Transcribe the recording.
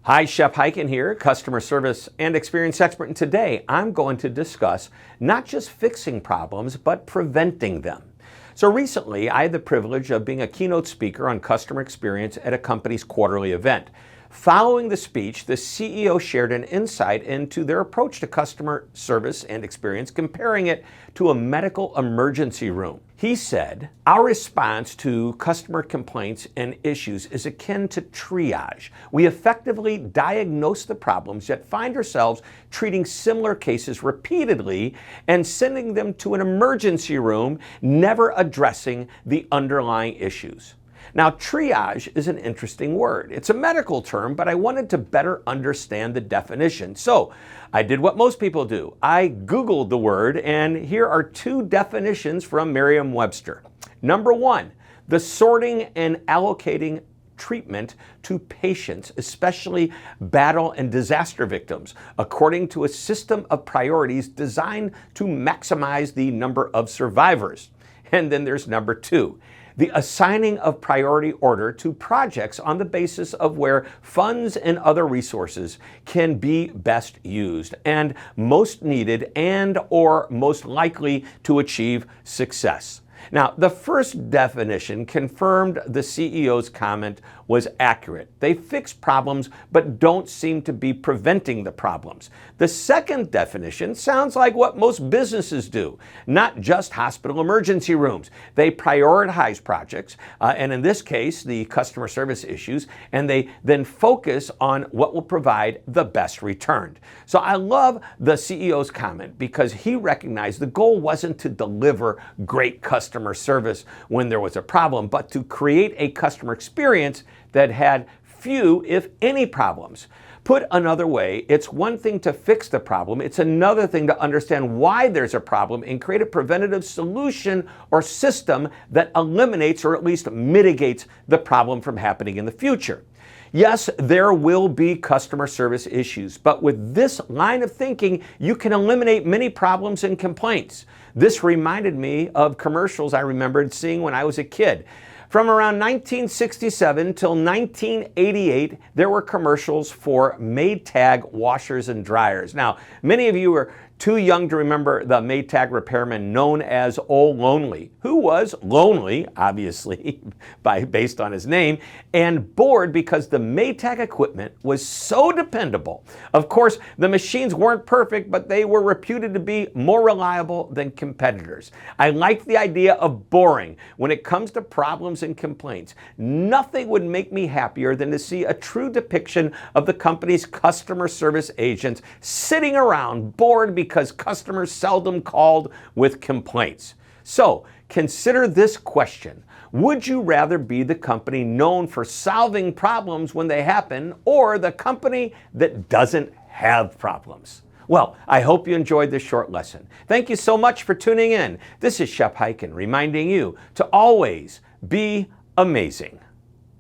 Hi, Shep Hyken here, customer service and experience expert, and today I'm going to discuss not just fixing problems, but preventing them. So recently, I had the privilege of being a keynote speaker on customer experience at a company's quarterly event. Following the speech, the CEO shared an insight into their approach to customer service and experience, comparing it to a medical emergency room. He said, "Our response to customer complaints and issues is akin to triage. We effectively diagnose the problems, yet find ourselves treating similar cases repeatedly and sending them to an emergency room, never addressing the underlying issues." Now, triage is an interesting word. It's a medical term, but I wanted to better understand the definition. So I did what most people do. I Googled the word, and here are two definitions from Merriam-Webster. Number one, the sorting and allocating treatment to patients, especially battle and disaster victims, according to a system of priorities designed to maximize the number of survivors. And then there's number two, the assigning of priority order to projects on the basis of where funds and other resources can be best used and most needed and or most likely to achieve success. Now, the first definition confirmed the CEO's comment was accurate. They fix problems but don't seem to be preventing the problems. The second definition sounds like what most businesses do, not just hospital emergency rooms. They prioritize projects, and in this case, the customer service issues, and they then focus on what will provide the best return. So I love the CEO's comment because he recognized the goal wasn't to deliver great customer service when there was a problem, but to create a customer experience that had few, if any, problems. Put another way, it's one thing to fix the problem, it's another thing to understand why there's a problem and create a preventative solution or system that eliminates or at least mitigates the problem from happening in the future. Yes, there will be customer service issues, but with this line of thinking, you can eliminate many problems and complaints. This reminded me of commercials I remembered seeing when I was a kid. From around 1967 till 1988, there were commercials for Maytag washers and dryers. Now, many of you are too young to remember the Maytag repairman known as Old Lonely, who was lonely, obviously, based on his name, and bored because the Maytag equipment was so dependable. Of course, the machines weren't perfect, but they were reputed to be more reliable than competitors. I liked the idea of boring when it comes to problems and complaints. Nothing would make me happier than to see a true depiction of the company's customer service agents sitting around bored because customers seldom called with complaints. So consider this question. Would you rather be the company known for solving problems when they happen, or the company that doesn't have problems? Well, I hope you enjoyed this short lesson. Thank you so much for tuning in. This is Shep Hyken reminding you to always be amazing.